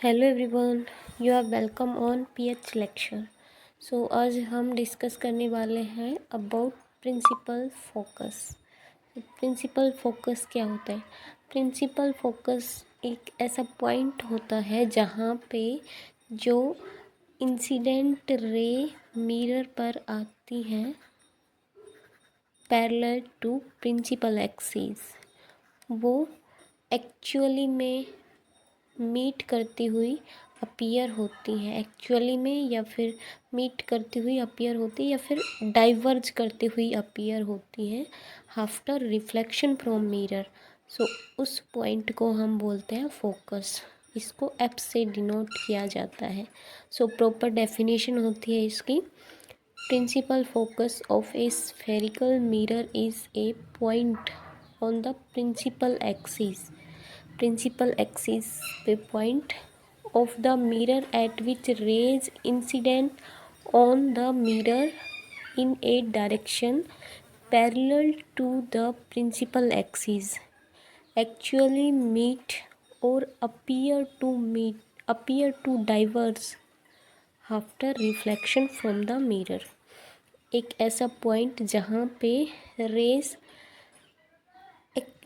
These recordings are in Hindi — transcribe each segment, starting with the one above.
Hello everyone, you are welcome on PH lecture. आज हम डिस्कस करने वाले हैं about principal focus. Principal focus क्या होता है? प्रिंसिपल फोकस एक ऐसा पॉइंट होता है जहाँ पे जो इंसिडेंट रे मिरर पर आती हैं पैरेलल टू प्रिंसिपल एक्सिस, वो एक्चुअली में मीट करती हुई अपीयर होती हैं। एक्चुअली में या फिर मीट करती हुई अपीयर होती है या फिर डाइवर्ज करती हुई अपीयर होती हैं आफ्टर रिफ्लेक्शन फ्रॉम मिरर। उस पॉइंट को हम बोलते हैं फोकस। इसको एफ से डिनोट किया जाता है। प्रॉपर डेफिनेशन होती है इसकी। Principal focus of a spherical mirror is a point on the principal axis. Principal axis पे point of the mirror at which rays incident on the mirror in a direction parallel to the principal axis actually meet और appear to diverge after reflection from the mirror. एक ऐसा पॉइंट जहाँ पे rays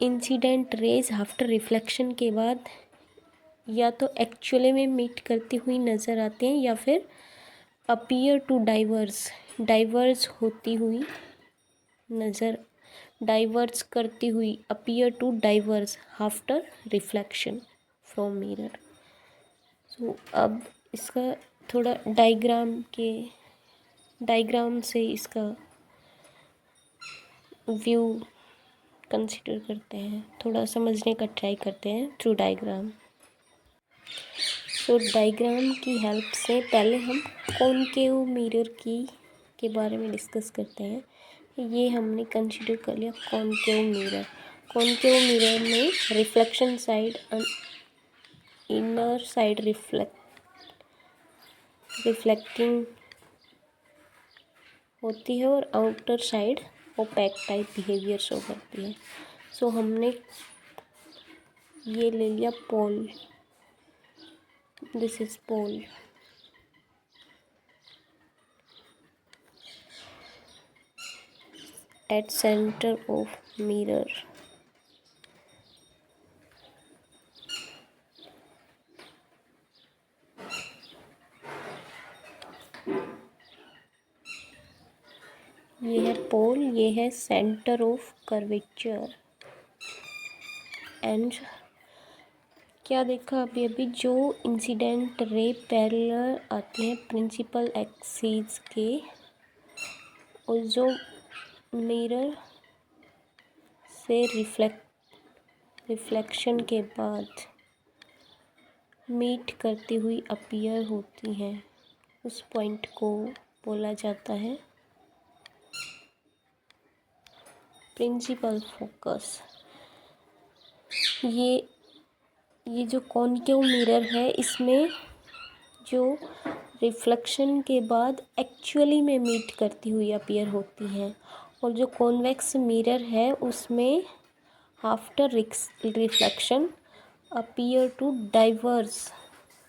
incident rays after reflection के बाद या तो एक्चुअली में मीट करती हुई नज़र आते हैं या फिर अपीयर टू डाइवर्स होती हुई डाइवर्स करती हुई appear to diverge after reflection from mirror. अब इसका थोड़ा डायग्राम से इसका व्यू कंसिडर करते हैं, थोड़ा समझने का ट्राई करते हैं थ्रू डायग्राम। डायग्राम की हेल्प से पहले हम कॉनकेव मिरर के बारे में डिस्कस करते हैं। ये हमने कंसिडर कर लिया कॉनकेव मिरर। कॉनकेव मिरर में reflection side inner side reflecting होती है और outer side opaque type behaviour show करती है। हमने ये ले लिया pole, this is pole. At centre of mirror ये है पोल, ये है सेंटर ऑफ कर्वेचर। एंड क्या देखा अभी जो इंसिडेंट रे पैरेलल आती है प्रिंसिपल एक्सिस के, और जो मिरर से रिफ्लेक्शन के बाद मीट करती हुई अपीयर होती हैं, उस पॉइंट को बोला जाता है प्रिंसिपल फोकस। ये जो कॉनकेव मिरर है, इसमें जो रिफ्लेक्शन के बाद एक्चुअली में मीट करती हुई अपीयर होती हैं, और जो कॉन्वेक्स मिरर है उसमें after reflection appear to diverge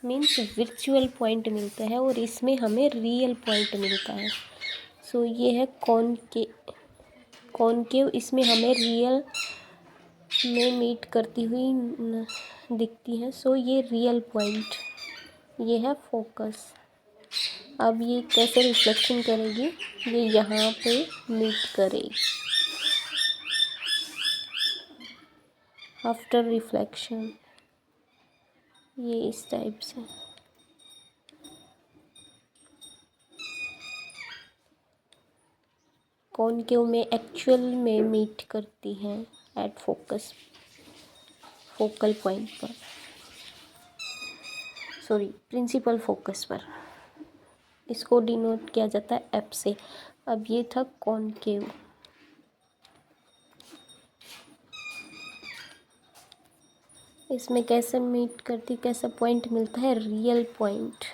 means virtual point मिलता है, और इसमें हमें रियल पॉइंट मिलता है। ये है कॉनकेव, इसमें हमें रियल में मीट करती हुई दिखती है। ये रियल पॉइंट, ये है फोकस। अब ये कैसे रिफ्लेक्शन करेगी? ये यहाँ पे मीट करेगी आफ्टर रिफ्लेक्शन, ये इस टाइप से। कॉनकेव में एक्चुअल में मीट करती हैं एट फोकल पॉइंट पर, प्रिंसिपल फोकस पर। इसको डिनोट किया जाता है एफ से। अब ये था कॉनकेव। इसमें कैसे मीट करती, कैसा पॉइंट मिलता है? रियल पॉइंट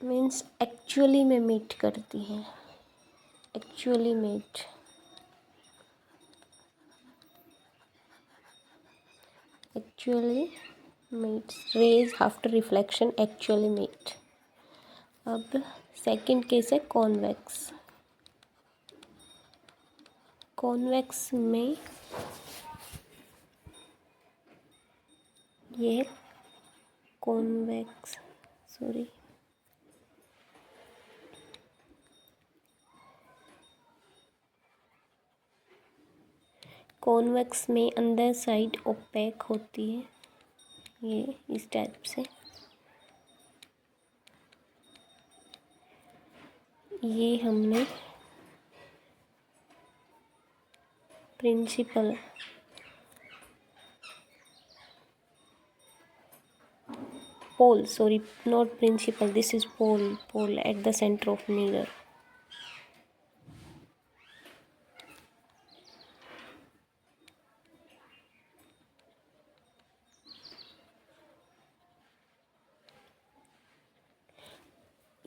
मीन्स एक्चुअली में मीट करती है, actually meet. Actually meets rays after reflection actually meet. अब सेकंड केस है कॉन्वेक्स। कॉन्वेक्स में ये कॉन्वेक्स कॉन्वेक्स में अंदर साइड ओपेक होती है, ये इस टाइप से। ये हमने principal pole, sorry, not principal, this is pole at the center of mirror.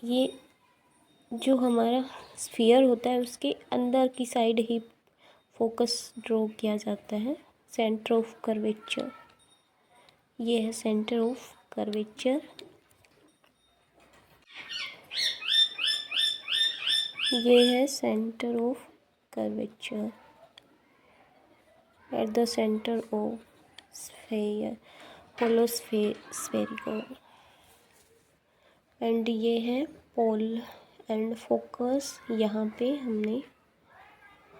ये जो हमारा स्फीयर होता है उसके अंदर की साइड ही फोकस ड्रॉ किया जाता है, सेंटर ऑफ कर्वेचर। ये है सेंटर ऑफ कर्वेचर। ये है centre of curvature at the centre of sphere, hollow spherical. And ये है पोल एंड फोकस। यहाँ पे हमने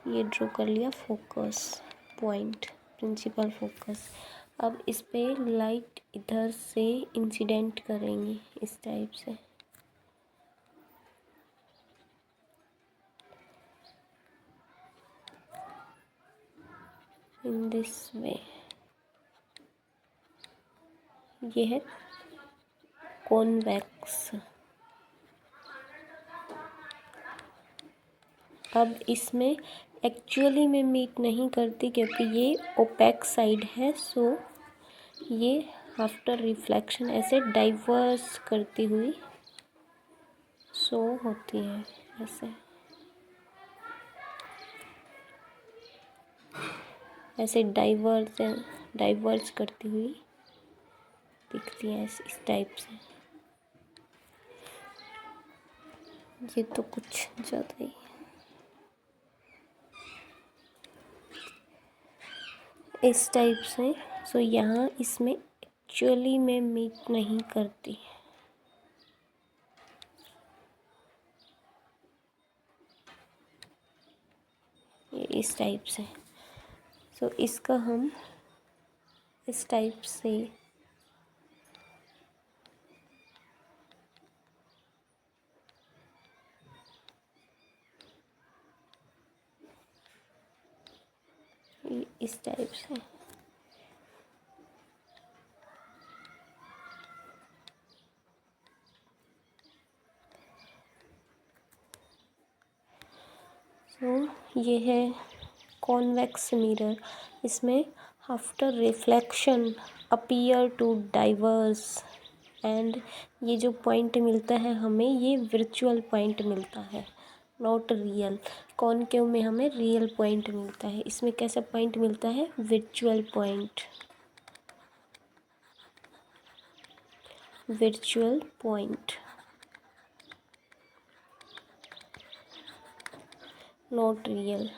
ये ड्रॉ कर लिया फोकस पॉइंट, प्रिंसिपल फोकस। अब इस पे लाइट इधर से इंसिडेंट करेंगे इस टाइप से। In this way. ये है कॉन्वेक्स। अब इसमें एक्चुअली में मीट नहीं करती क्योंकि ये ओपेक साइड है, सो ये आफ्टर रिफ्लेक्शन ऐसे डाइवर्स करती हुई शो होती है, ऐसे डाइवर्स करती हुई दिखती है इस टाइप से। ये तो कुछ ज़्यादा ही इस टाइप से। सो यहाँ इसमें एक्चुअली में मीट नहीं करती। ये इस टाइप से। सो इसका हम इस टाइप से इस टाइप से ये है कॉन्वेक्स मिरर। इसमें after reflection appear to diverge and ये जो पॉइंट मिलता है हमें, ये वर्चुअल पॉइंट मिलता है, नॉट रियल। कॉनकेव में हमें रियल पॉइंट मिलता है, इसमें कैसा पॉइंट मिलता है, virtual point, virtual point, not real.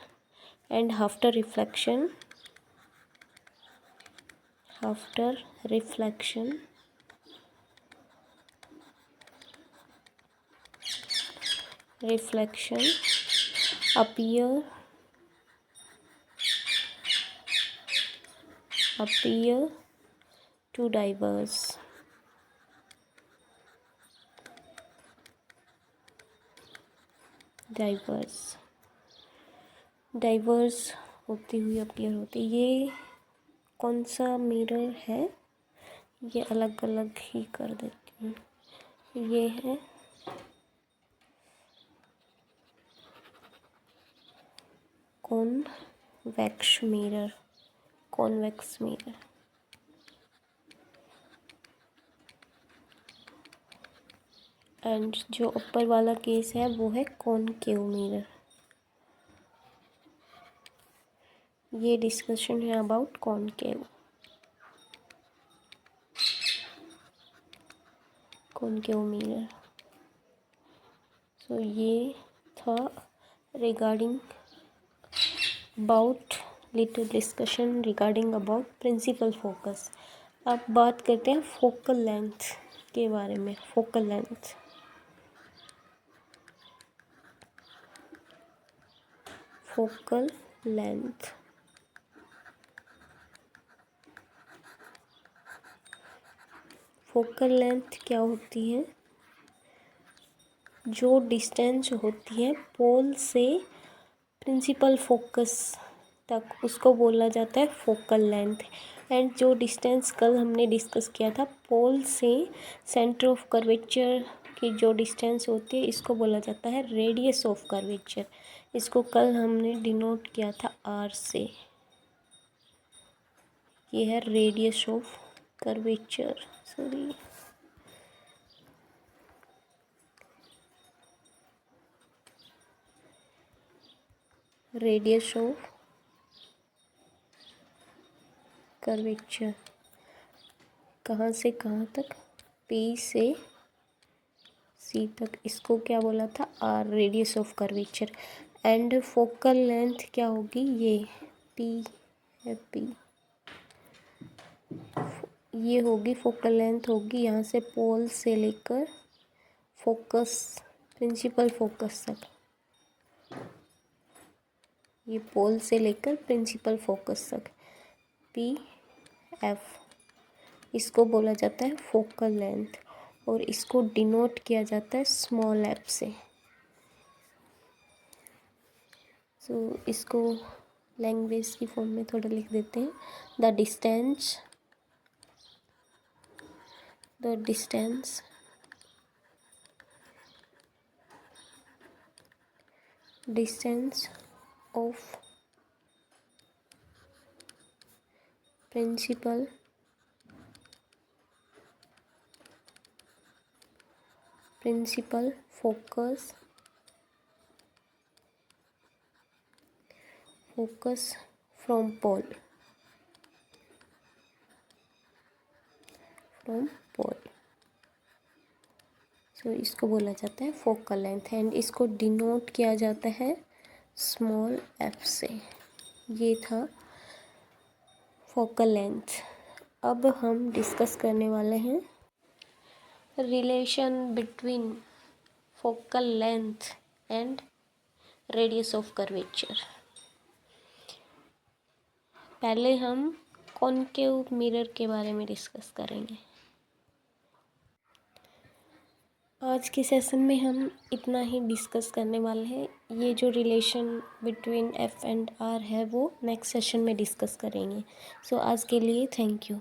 And after reflection appear to diverse. Diverse होती हुई अपीयर होती। ये कौन सा मिरर है, ये अलग अलग ही कर देती हूँ। ये है कॉन्वेक्स मिरर। एंड जो ऊपर वाला केस है वो है कॉनकेव मिरर। ये डिस्कशन है about concave. Concave mirror. So ये था regarding about little discussion regarding about principal focus. अब बात करते हैं फोकल लेंथ के बारे में। Focal length, focal length focal length क्या होती है? जो डिस्टेंस होती है पोल से प्रिंसिपल फोकस तक, उसको बोला जाता है फोकल लेंथ। एंड जो डिस्टेंस कल हमने डिस्कस किया था पोल से सेंटर ऑफ कर्वेचर की जो डिस्टेंस होती है, इसको बोला जाता है रेडियस ऑफ कर्वेचर। इसको कल हमने डिनोट किया था आर से। ये है radius of curvature, sorry radius of curvature. कहाँ से कहाँ तक? पी से सी तक, इसको क्या बोला था? R, radius of curvature. And focal length क्या होगी? ये पी है, पी ये होगी फोकल लेंथ, होगी यहाँ से पोल से लेकर फोकस, प्रिंसिपल फोकस तक। ये पोल से लेकर प्रिंसिपल फोकस तक, पी एफ, इसको बोला जाता है फोकल लेंथ। और इसको डिनोट किया जाता है स्मॉल एफ से। सो इसको लैंग्वेज की फॉर्म में थोड़ा लिख देते हैं। The distance of principal focus from pole so इसको बोला जाता है फोकल लेंथ। एंड इसको डिनोट किया जाता है स्मॉल एफ से। ये था फोकल लेंथ। अब हम डिस्कस करने वाले हैं relation between focal length and radius of curvature. पहले हम कॉनकेव मिरर के बारे में डिस्कस करेंगे। आज के सेशन में हम इतना ही डिस्कस करने वाले हैं। ये जो relation between F and R है वो नेक्स्ट सेशन में डिस्कस करेंगे। सो आज के लिए थैंक यू।